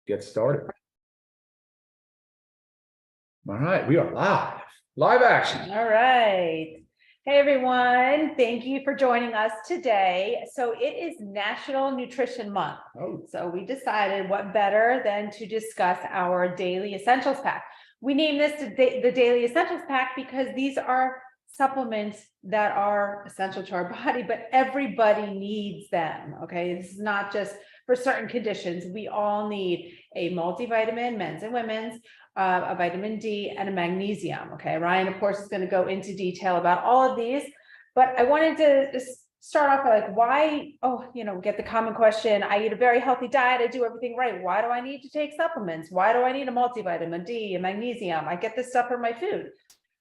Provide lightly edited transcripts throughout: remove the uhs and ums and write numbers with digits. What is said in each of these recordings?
get started. All right, we are live. Live action. All right. Hey, everyone. Thank you for joining us today. So it is National Nutrition Month. Oh. So we decided what better than to discuss our Daily Essentials Pack. We named this the Daily Essentials Pack because these are supplements that are essential to our body, but everybody needs them. Okay. This is not just for certain conditions. We all need a multivitamin, men's and women's, a vitamin D and a magnesium. Okay. Ryan, of course, is going to go into detail about all of these, but I wanted to just start off like why, get the common question. I eat a very healthy diet. I do everything right. Why do I need to take supplements? Why do I need a multivitamin D and magnesium? I get this stuff from my food.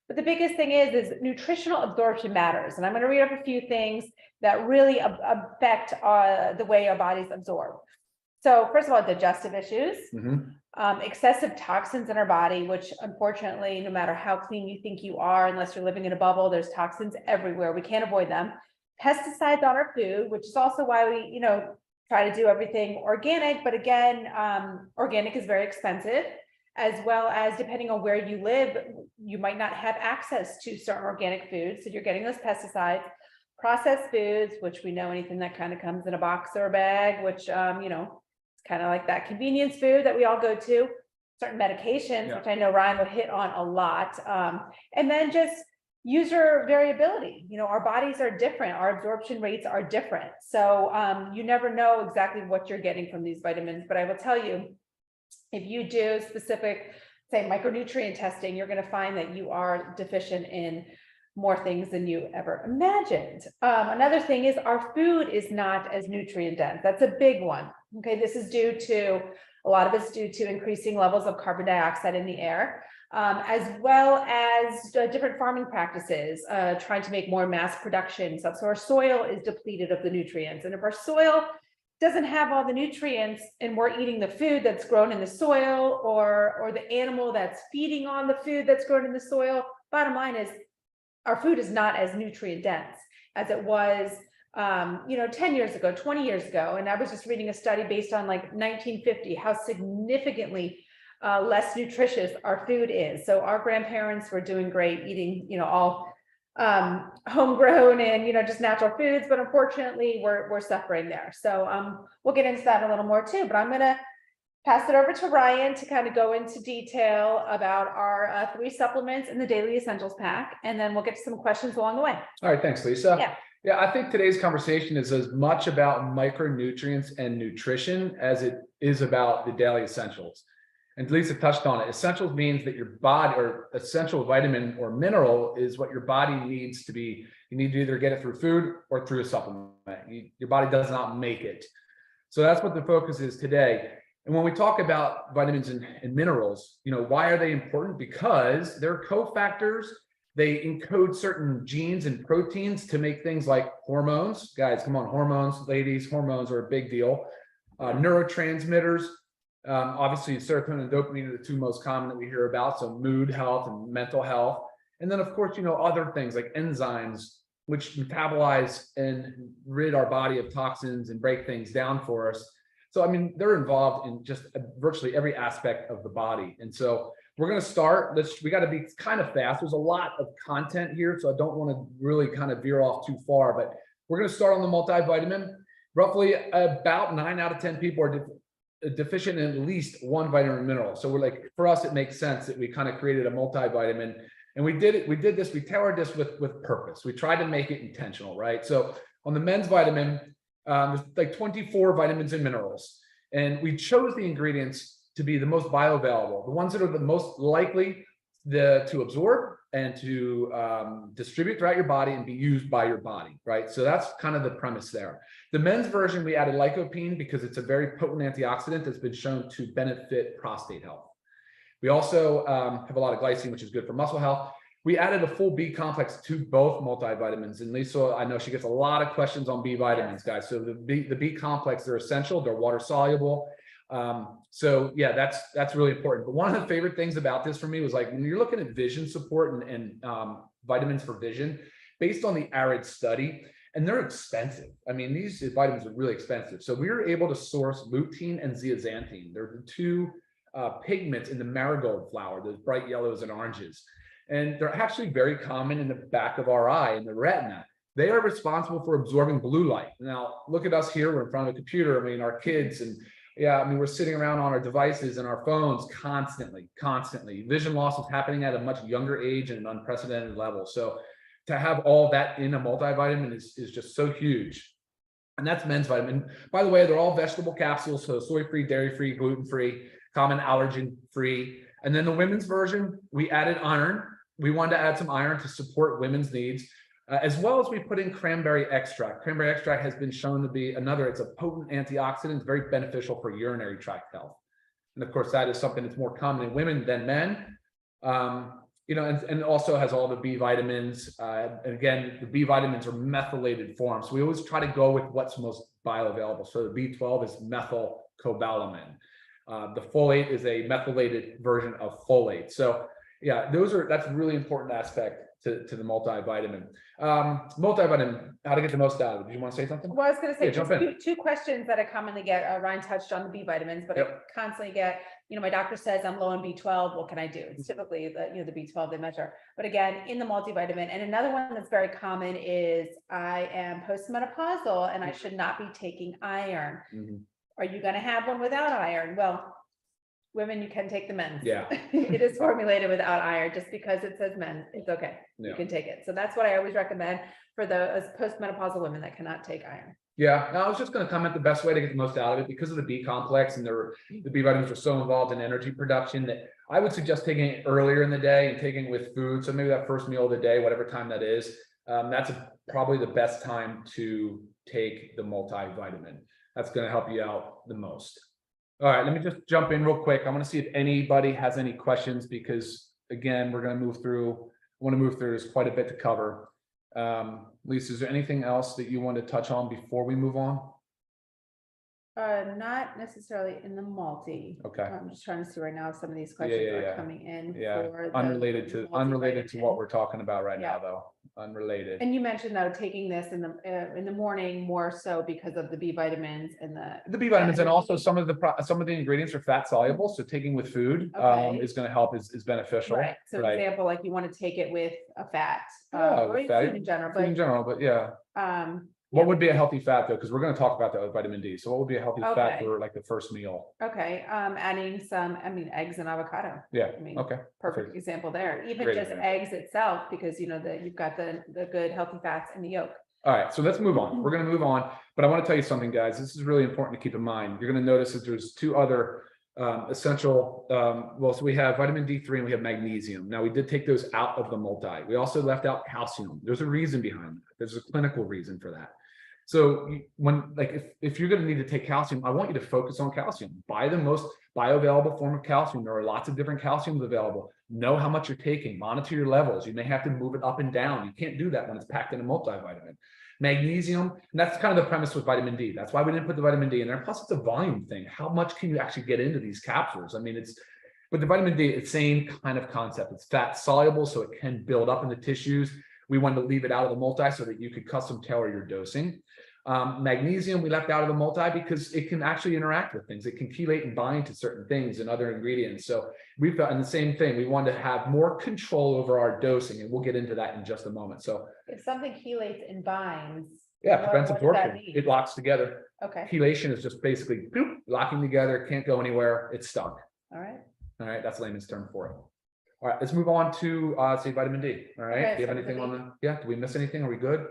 But the biggest thing is nutritional absorption matters. And I'm going to read up a few things that really affect the way our bodies absorb. So first of all, digestive issues, excessive toxins in our body, which unfortunately, no matter how clean you think you are, unless you're living in a bubble, there's toxins everywhere. We can't avoid them. Pesticides on our food, which is also why we, try to do everything organic. But again, organic is very expensive, as well as depending on where you live, you might not have access to certain organic foods. So you're getting those pesticides, processed foods, which we know anything that kind of comes in a box or a bag, which, it's kind of like that convenience food that we all go to, certain medications, which I know Ryan will hit on a lot. And then just user variability. Our bodies are different. Our absorption rates are different. So you never know exactly what you're getting from these vitamins, but I will tell you, if you do specific, say, micronutrient testing, you're going to find that you are deficient in more things than you ever imagined. Another thing is our food is not as nutrient dense. That's a big one. Okay, this is a lot of it's due to increasing levels of carbon dioxide in the air, as well as different farming practices, trying to make more mass production stuff. So our soil is depleted of the nutrients. And if our soil doesn't have all the nutrients and we're eating the food that's grown in the soil or the animal that's feeding on the food that's grown in the soil, bottom line is our food is not as nutrient dense as it was 10 years ago, 20 years ago. And I was just reading a study based on like 1950, how significantly less nutritious our food is. So our grandparents were doing great, eating, all homegrown and, just natural foods, but unfortunately we're suffering there. So we'll get into that a little more too, but I'm going to pass it over to Ryan to kind of go into detail about our 3 supplements in the Daily Essentials Pack, and then we'll get to some questions along the way. All right, thanks, Lisa. Yeah, I think today's conversation is as much about micronutrients and nutrition as it is about the daily essentials. And Lisa touched on it. Essentials means that your body, or essential vitamin or mineral, is what your body needs to be. You need to either get it through food or through a supplement. Your body does not make it. So that's what the focus is today. And when we talk about vitamins and minerals, why are they important? Because they're cofactors. They encode certain genes and proteins to make things like hormones. Guys, come on, hormones, ladies, hormones are a big deal. Neurotransmitters, obviously serotonin and dopamine are the 2 most common that we hear about. So mood health and mental health. And then of course, other things like enzymes, which metabolize and rid our body of toxins and break things down for us. So, they're involved in just virtually every aspect of the body. And so we're going to start. We got to be kind of fast. There's a lot of content here, so I don't want to really kind of veer off too far, but we're going to start on the multivitamin. Roughly about 9 out of 10 people are deficient in at least one vitamin or mineral. So for us, it makes sense that we kind of created a multivitamin, and we tailored this with purpose. We tried to make it intentional, right? So on the men's vitamin, there's like 24 vitamins and minerals, and we chose the ingredients to be the most bioavailable, the ones that are the most likely to absorb and to distribute throughout your body and be used by your body, right? So that's kind of the premise there. The men's version, we added lycopene because it's a very potent antioxidant that's been shown to benefit prostate health. We also have a lot of glycine, which is good for muscle health. We added a full B complex to both multivitamins. And Lisa, I know she gets a lot of questions on B vitamins, guys. So the B complex, they're essential. They're water soluble. So yeah, that's really important. But one of the favorite things about this for me was like, when you're looking at vision support and vitamins for vision, based on the ARID study, and they're expensive. I mean, these vitamins are really expensive. So we were able to source lutein and zeaxanthin. They're the two pigments in the marigold flower, those bright yellows and oranges. And they're actually very common in the back of our eye, in the retina. They are responsible for absorbing blue light. Now, look at us here, we're in front of a computer. I mean, our kids and we're sitting around on our devices and our phones constantly. Vision loss is happening at a much younger age and an unprecedented level. So to have all that in a multivitamin is just so huge. And that's men's vitamin. By the way, they're all vegetable capsules, so soy-free, dairy-free, gluten-free, common allergen-free. And then the women's version, we added iron. We wanted to add some iron to support women's needs, as well as we put in cranberry extract. Cranberry extract has been shown to be it's a potent antioxidant, very beneficial for urinary tract health. And of course, that is something that's more common in women than men. And also has all the B vitamins. And again, the B vitamins are methylated forms. So we always try to go with what's most bioavailable. So the B12 is methylcobalamin. The folate is a methylated version of folate. So yeah, that's a really important aspect to the multivitamin. Multivitamin, how to get the most out of it. Do you want to say something? Well, I was going to say, jump in. two questions that I commonly get. Ryan touched on the B vitamins, but I constantly get, my doctor says I'm low on B12. What can I do? It's typically the B12 they measure. But again, in the multivitamin. And another one that's very common is I am postmenopausal and I should not be taking iron. Mm-hmm. Are you going to have one without iron? Well, women, you can take the men's. Yeah. It is formulated without iron. Just because it says men, it's okay. Yeah. You can take it. So that's what I always recommend for those postmenopausal women that cannot take iron. Yeah. Now, I was just going to comment the best way to get the most out of it, because of the B complex and the B vitamins are so involved in energy production, that I would suggest taking it earlier in the day and taking it with food. So maybe that first meal of the day, whatever time that is, that's probably the best time to take the multivitamin. That's going to help you out the most. All right, let me just jump in real quick. I want to see if anybody has any questions, because again, we're going to move through. There's quite a bit to cover. Lisa, is there anything else that you want to touch on before we move on? Not necessarily in the multi. Okay. I'm just trying to see right now if some of these questions are coming in. For unrelated to what we're talking about right now, though. Unrelated. And you mentioned though taking this in the morning more so because of the B vitamins and the B vitamins, and also some of the ingredients are fat soluble. So taking with food is going to help, is beneficial. Right. So example, like you want to take it with a fat, or food in general. But yeah. What would be a healthy fat though? Because we're going to talk about that with vitamin D. So what would be a healthy fat for like the first meal? Okay. Adding some, eggs and avocado. Yeah. Perfect example there. Even just eggs itself, because you've got the good healthy fats in the yolk. All right. So let's move on. We're going to move on, but I want to tell you something, guys. This is really important to keep in mind. You're going to notice that there's two other essential, so we have vitamin D3 and we have magnesium. Now we did take those out of the multi. We also left out calcium. There's a reason behind that. There's a clinical reason for that. So if you're going to need to take calcium, I want you to focus on calcium. Buy the most bioavailable form of calcium. There are lots of different calciums available. Know how much you're taking, monitor your levels. You may have to move it up and down. You can't do that when it's packed in a multivitamin. Magnesium, and that's kind of the premise with vitamin D. That's why we didn't put the vitamin D in there. Plus, it's a volume thing. How much can you actually get into these capsules? But the vitamin D, it's same kind of concept. It's fat soluble, so it can build up in the tissues. We wanted to leave it out of the multi so that you could custom tailor your dosing. Magnesium, we left out of the multi because it can actually interact with things. It can chelate and bind to certain things and other ingredients. So we felt, and the same thing, we wanted to have more control over our dosing, and we'll get into that in just a moment. So if something chelates and binds, prevents absorption. It locks together. Okay. Chelation is just basically locking together, can't go anywhere, it's stuck. All right, that's layman's term for it. All right, let's move on to say vitamin D. All right, do you have anything on the? Yeah, do we miss anything? Are we good?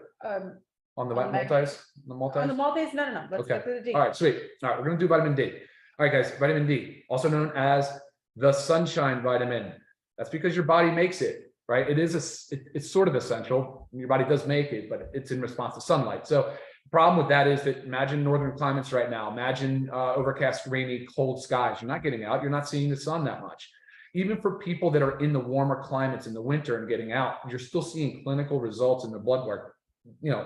On the multis? On the multis? No. Let's go through the D. All right, sweet. All right, we're going to do vitamin D. All right, guys, vitamin D, also known as the sunshine vitamin. That's because your body makes it, right? It's sort of essential. Your body does make it, but it's in response to sunlight. So the problem with that is that imagine northern climates right now. Imagine overcast, rainy, cold skies. You're not getting out. You're not seeing the sun that much. Even for people that are in the warmer climates in the winter and getting out, you're still seeing clinical results in the blood work.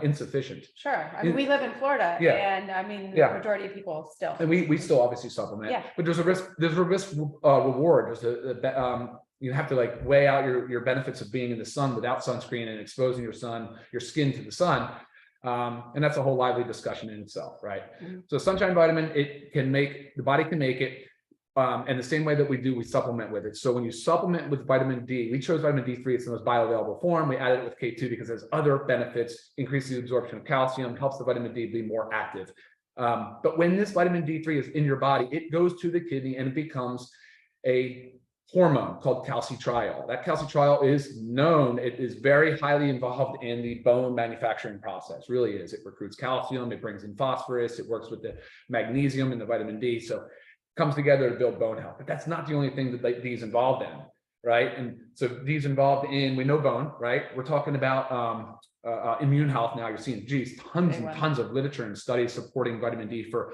Insufficient. Sure. We live in Florida, and the majority of people still. And we still obviously supplement. Yeah. But there's a risk reward. You have to weigh out your benefits of being in the sun without sunscreen and exposing your skin to the sun. And that's a whole lively discussion in itself, right? Mhm. So sunshine vitamin, the body can make it. And the same way that we supplement with it. So when you supplement with vitamin D, we chose vitamin D3, it's the most bioavailable form. We added it with K2 because it has other benefits, increases the absorption of calcium, helps the vitamin D be more active. But when this vitamin D3 is in your body, it goes to the kidney and it becomes a hormone called calcitriol. That calcitriol is known, it is very highly involved in the bone manufacturing process, really is. It recruits calcium, it brings in phosphorus, it works with the magnesium and the vitamin D. So comes together to build bone health, but that's not the only thing that D's involved in, right? And so D's involved in, we know bone, right? We're talking about immune health now. You're seeing, geez, tons and tons of literature and studies supporting vitamin D for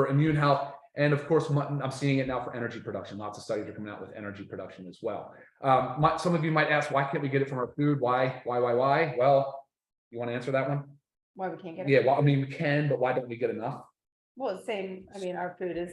immune health. And of course, I'm seeing it now for energy production. Lots of studies are coming out with energy production as well. Some of you might ask, why can't we get it from our food? Why? Well, you want to answer that one? Why we can't get it? Yeah, well, I mean, we can, but why don't we get enough? Well, the same, I mean, our food is.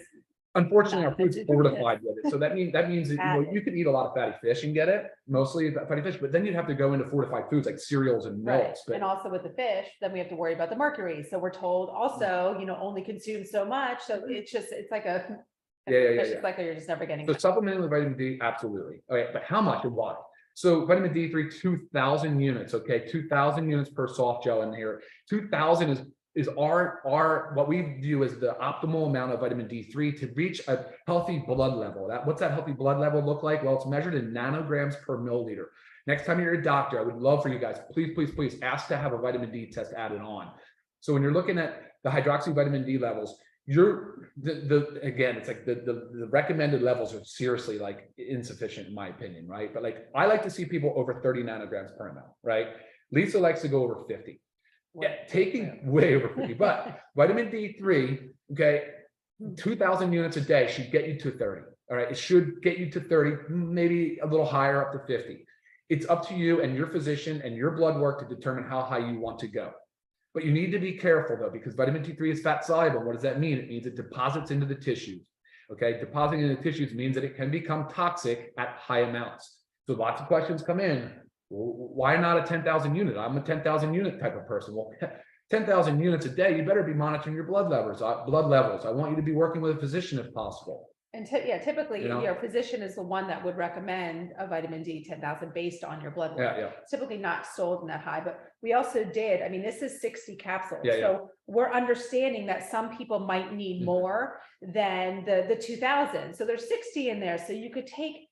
Unfortunately, our food's fortified with it. So that means that, you can eat a lot of fatty fish and get it, mostly fatty fish, but then you'd have to go into fortified foods like cereals and Right. milks. But And also with the fish, then we have to worry about the mercury. So we're told also, only consume so much. So it's like a. It's like you're just never getting. So supplementing with vitamin D, absolutely. Okay, but how much and why? So vitamin D3, 2,000 units. Okay, 2,000 units per soft gel in here. 2,000 is our what we view as the optimal amount of vitamin D3 to reach a healthy blood level. What's that healthy blood level look like? Well, it's measured in nanograms per milliliter. Next time you're a doctor, I would love for you guys, please ask to have a vitamin D test added on. So when you're looking at the hydroxy vitamin D levels, again, it's like the recommended levels are seriously like insufficient in my opinion, right? But like I like to see people over 30 nanograms per ml, right? Lisa likes to go over 50. Yeah, taking way over 50, but vitamin D3, okay, 2,000 units a day should get you to 30. All right, it should get you to 30, maybe a little higher up to 50. It's up to you and your physician and your blood work to determine how high you want to go. But you need to be careful though, because vitamin D3 is fat soluble. What does that mean? It means it deposits into the tissues. Okay, depositing into the tissues means that it can become toxic at high amounts. So lots of questions come in. Why not a 10,000 unit? I'm a 10,000 unit type of person. Well, 10,000 units a day, you better be monitoring your blood levels. I want you to be working with a physician if possible. And typically your physician is the one that would recommend a vitamin D 10,000 based on your blood work. It's typically not sold in that high, but we also did. I mean, this is 60 capsules. So we're understanding that some people might need more than the 2,000. So there's 60 in there. So you could take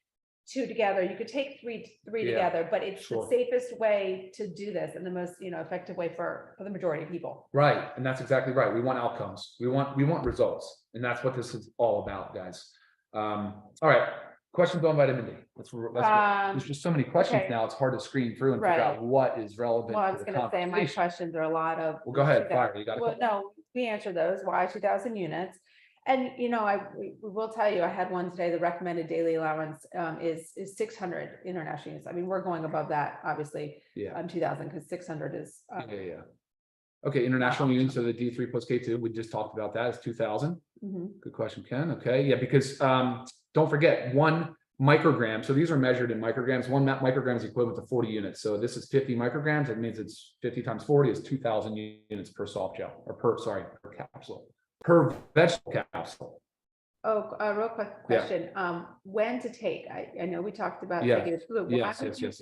2 together, you could take three together, but it's the safest way to do this and the most effective way for the majority of people. Right, and that's exactly right. We want outcomes. We want results, and that's what this is all about, guys. All right, questions on vitamin D. There's just so many questions now. It's hard to screen through and figure out what is relevant. Well, I was going to say my questions are a lot of. Well, go ahead, fire. You got it. No, we answered those. Why 2,000 units? And we will tell you, I had one today. The recommended daily allowance is 600 international units. I mean, we're going above that, obviously, 2,000 because 600 is. Okay, international units. So the D3 plus K2, we just talked about that. Is 2,000. Good question, Ken. Okay, yeah, because don't forget 1 microgram. So these are measured in micrograms. 1 microgram is equivalent to 40 units. So this is 50 micrograms. It means it's 50 times 40 is 2,000 units per soft gel or per capsule. Per vegetable capsule. Oh, a real quick question. When to take? I know we talked about taking this fluid.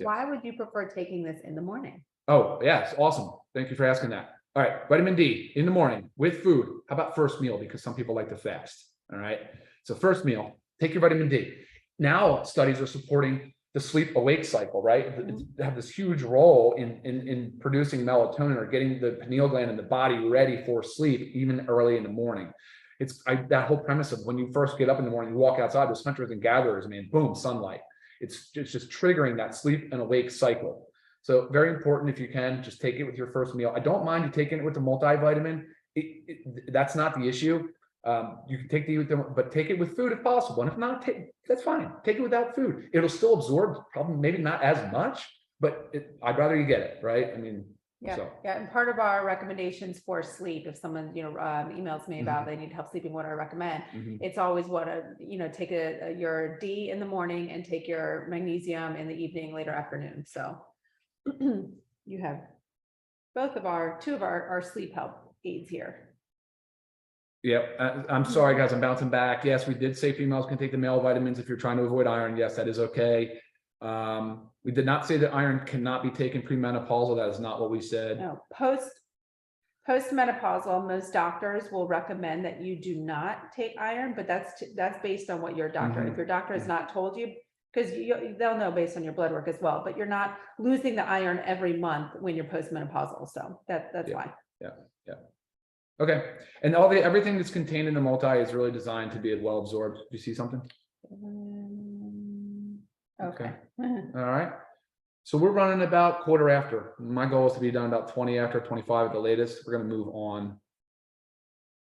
Why would you prefer taking this in the morning? Oh, yes, awesome. Thank you for asking that. All right, vitamin D in the morning with food. How about first meal? Because some people like to fast. All right. So first meal, take your vitamin D. Now studies are supporting the sleep awake cycle, right? They have this huge role in producing melatonin or getting the pineal gland in the body ready for sleep, even early in the morning. It's that whole premise of when you first get up in the morning, you walk outside, there's hunters and gatherers, boom, sunlight. It's just triggering that sleep and awake cycle. So very important, if you can, just take it with your first meal. I don't mind you taking it with the multivitamin. That's not the issue. You can take but take it with food if possible. And if not, that's fine. Take it without food. It'll still absorb, probably maybe not as much, but I'd rather you get it, right? And part of our recommendations for sleep, if someone emails me about they need help sleeping, what I recommend, it's always take your D in the morning and take your magnesium in the evening, later afternoon. So you have two of our sleep help aids here. Yep. I'm sorry, guys. I'm bouncing back. Yes, we did say females can take the male vitamins if you're trying to avoid iron. Yes, that is okay. We did not say that iron cannot be taken premenopausal. That is not what we said. No, postmenopausal, most doctors will recommend that you do not take iron, but that's based on what your doctor, if your doctor has not told you, because they'll know based on your blood work as well, but you're not losing the iron every month when you're postmenopausal. So that's fine. Yeah. Okay. And everything that's contained in the multi is really designed to be well absorbed. Do you see something? Okay. All right. So we're running about quarter after. My goal is to be done about 20 after, 25 at the latest. We're going to move on.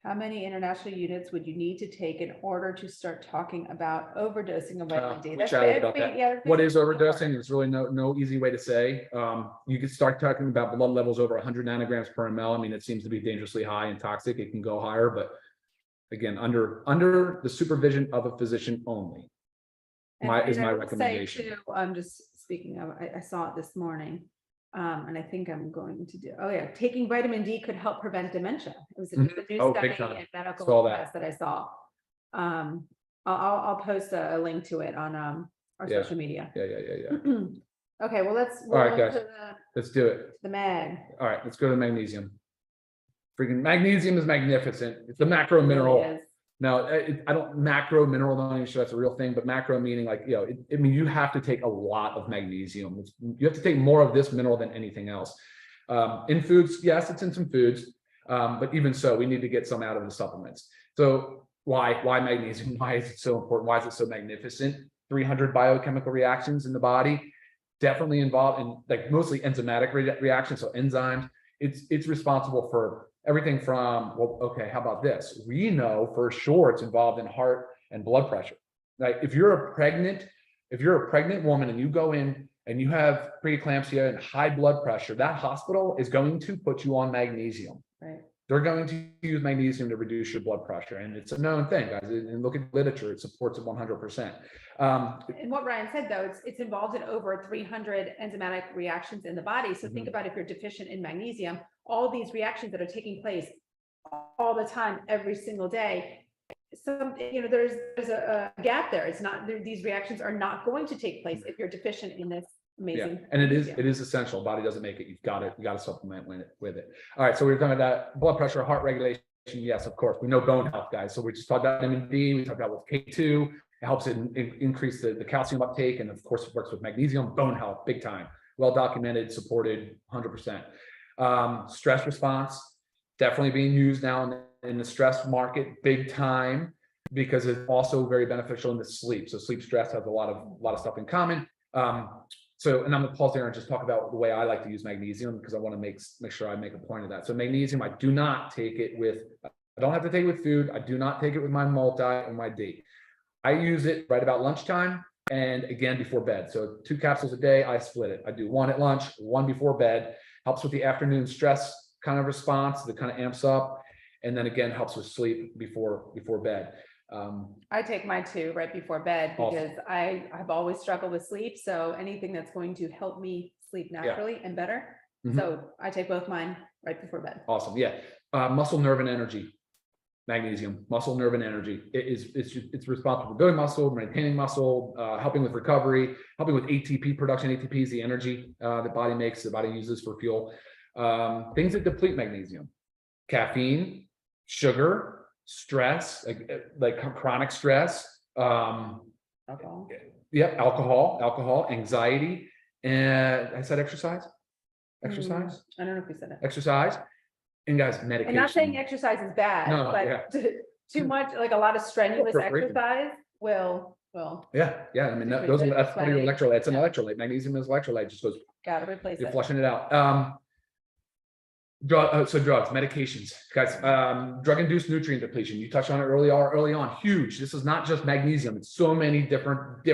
How many international units would you need to take in order to start talking about overdosing of vitamin D? We chatted about that. What is overdosing? There's really no easy way to say. You could start talking about blood levels over 100 nanograms per ml. I mean, it seems to be dangerously high and toxic. It can go higher, but again, under the supervision of a physician only. Is my recommendation. Too, I'm just speaking of, I saw it this morning. And I think I'm going to do, taking vitamin D could help prevent dementia. It was a new study in medical press that I saw. I'll post a link to it on our social media. Yeah. Okay, well, all right, guys, let's do it. The mag. All right, let's go to magnesium. Freaking magnesium is magnificent. It's the macro mineral. Now, I don't macro mineral, not even sure that's a real thing, but macro meaning like, I mean, you have to take a lot of magnesium. You have to take more of this mineral than anything else. In foods, yes, it's in some foods, but even so, we need to get some out of the supplements. So why magnesium? Why is it so important? Why is it so magnificent? 300 biochemical reactions in the body, definitely involved in like mostly enzymatic reactions. So enzymes, it's responsible for everything from, well, okay, how about this? We know for sure it's involved in heart and blood pressure. Like if you're a pregnant woman and you go in and you have preeclampsia and high blood pressure, that hospital is going to put you on magnesium. Right. They're going to use magnesium to reduce your blood pressure. And it's a known thing, guys. And look at literature, it supports it 100%. And what Ryan said, though, it's involved in over 300 enzymatic reactions in the body. So think about if you're deficient in magnesium, all these reactions that are taking place all the time, every single day. There's a gap there. It's not, these reactions are not going to take place if you're deficient in this amazing. Yeah, and it is essential. Body doesn't make it. You got to supplement with it. All right. So we were talking about blood pressure, heart regulation. Yes, of course. We know bone health, guys. So we just talked about vitamin D. We talked about with K2. It helps increase the calcium uptake, and of course, it works with magnesium. Bone health, big time. Well documented, supported, 100%. Stress response, definitely being used now in the stress market, big time, because it's also very beneficial in the sleep. So sleep stress has a lot of stuff in common. And I'm gonna pause there and just talk about the way I like to use magnesium, because I want to make sure I make a point of that. So magnesium, I do not take it with, I don't have to take it with food. I do not take it with my multi or my D. I use it right about lunchtime and again before bed. So 2 capsules a day, I split it. I do 1 at lunch, 1 before bed. Helps with the afternoon stress kind of response that kind of amps up. And then again, helps with sleep before bed. I take mine too right before bed because I've always struggled with sleep. So anything that's going to help me sleep naturally and better. So I take both mine right before bed. Awesome. Yeah. Muscle, nerve, and energy. Magnesium, muscle, nerve, and energy. It's responsible for building muscle, maintaining muscle, helping with recovery, helping with ATP production. ATP is the energy the body makes, the body uses for fuel. Things that deplete magnesium: caffeine, sugar, stress, like chronic stress, Alcohol. Yep, alcohol, anxiety, and I said exercise. I don't know if we said it. Exercise. And guys, medication. And not saying exercise is bad, but too much, like a lot of strenuous exercise will. Yeah. I mean, that's part of your electrolyte. It's an electrolyte. Magnesium is electrolyte. Just goes. Gotta replace it. You're flushing it out. So drugs, medications, guys. Drug-induced nutrient depletion. You touched on it early on. Huge. This is not just magnesium. It's so many different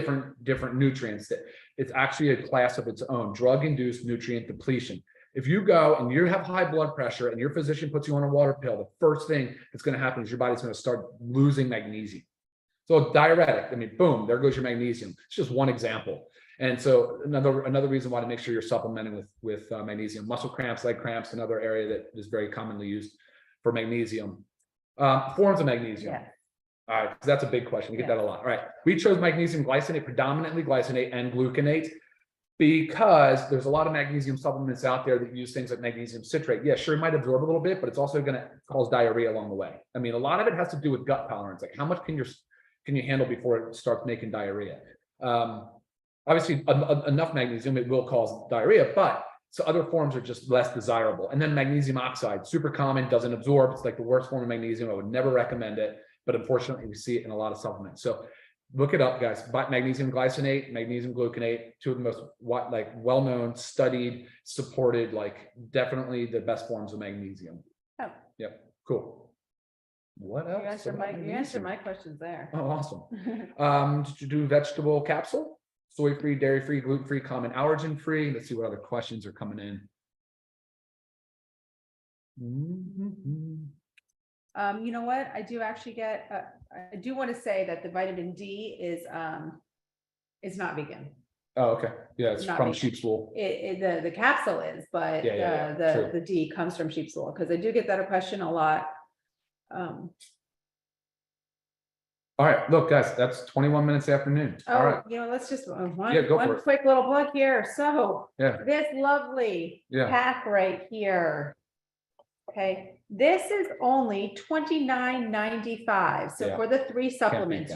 nutrients that it's actually a class of its own. Drug-induced nutrient depletion. If you go and you have high blood pressure and your physician puts you on a water pill, the first thing that's going to happen is your body's going to start losing magnesium. So diuretic, I mean, boom, there goes your magnesium. It's just one example. And so another reason why to make sure you're supplementing with magnesium. Muscle cramps, leg cramps, another area that is very commonly used for magnesium. Forms of magnesium. Yeah. All right, that's a big question. We get that a lot. All right, we chose magnesium glycinate, predominantly glycinate and gluconate, because there's a lot of magnesium supplements out there that use things like magnesium citrate. Yeah, sure, it might absorb a little bit, but it's also going to cause diarrhea along the way. I mean, a lot of it has to do with gut tolerance. Like how much can you handle before it starts making diarrhea? Obviously, enough magnesium, it will cause diarrhea, but so other forms are just less desirable. And then magnesium oxide, super common, doesn't absorb. It's like the worst form of magnesium. I would never recommend it, but unfortunately, we see it in a lot of supplements. So look it up, guys. Magnesium glycinate, magnesium gluconate, two of the most well-known, studied, supported, definitely the best forms of magnesium. Oh. Yep. Cool. What else? You answered my questions there. Oh, awesome. Did you do vegetable capsule? Soy-free, dairy-free, gluten-free, common allergen-free. Let's see what other questions are coming in. You know what? I do actually get. I do want to say that the vitamin D is not vegan. Oh, okay. Yeah, it's Not from vegan. sheep's wool. The capsule is, but the D comes from sheep's wool, because I do get that question a lot. All right, look, guys, that's 21 minutes after noon. All right. Let's just one for it. quick little plug here. So Yeah. this lovely pack right here. Okay, this is only $29.95. So for the 3 supplements,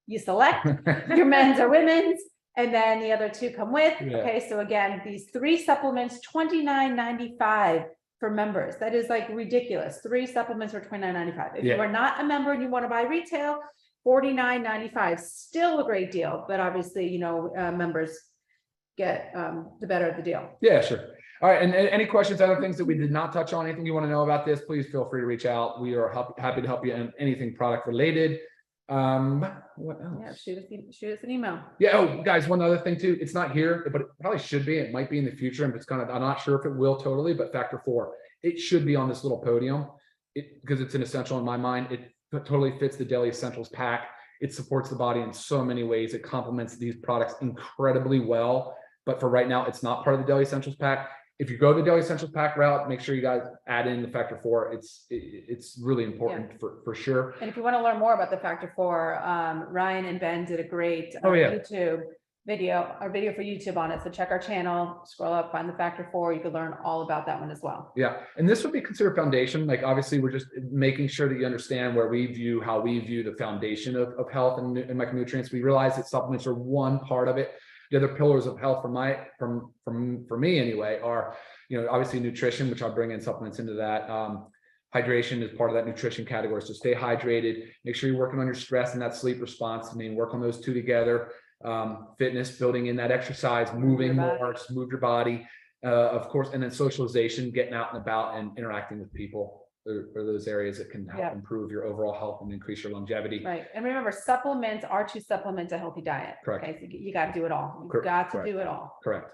you select your men's or women's, and then the other 2 come with. Yeah. Okay, so again, these 3 supplements, $29.95 for members. That is ridiculous. 3 supplements for $29.95. If you are not a member and you want to buy retail, $49.95. Still a great deal, but obviously, members get the better of the deal. Yeah, sure. All right, and any questions, other things that we did not touch on, anything you want to know about this, please feel free to reach out. We are happy to help you in anything product related. What else? Yeah, shoot us an email. Yeah. Oh, guys, one other thing too. It's not here, but it probably should be. It might be in the future, and I'm not sure if it will totally. But factor 4, it should be on this little podium, because it's an essential in my mind. It totally fits the Daily Essentials pack. It supports the body in so many ways. It complements these products incredibly well. But for right now, it's not part of the Daily Essentials pack. If you go the Daily Essentials pack route, make sure you guys add in the factor 4. It's really important for sure. And if you want to learn more about the factor 4, Ryan and Ben did a great YouTube video for YouTube on it. So check our channel, scroll up, find the factor 4. You can learn all about that one as well. Yeah. And this would be considered foundation. Obviously we're just making sure that you understand how we view the foundation of health and micronutrients. We realize that supplements are one part of it. The other pillars of health for me anyway are, obviously nutrition, which I'll bring in supplements into that. Hydration is part of that nutrition category. So stay hydrated, make sure you're working on your stress and that sleep response. Work on those 2 together. Fitness, building in that exercise, moving more, just move your body, of course, and then socialization, getting out and about and interacting with people. Or those areas that can help improve your overall health and increase your longevity. Right. And remember, supplements are to supplement a healthy diet. Correct. Okay. So you got to do it all. You've got to do it all. Correct.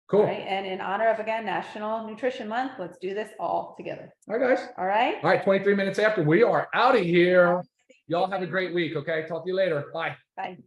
Cool. Right? And in honor of, again, National Nutrition Month, let's do this all together. All right, guys. All right. All right. 23 minutes after, we are out of here. Y'all have a great week. Okay. Talk to you later. Bye. Bye.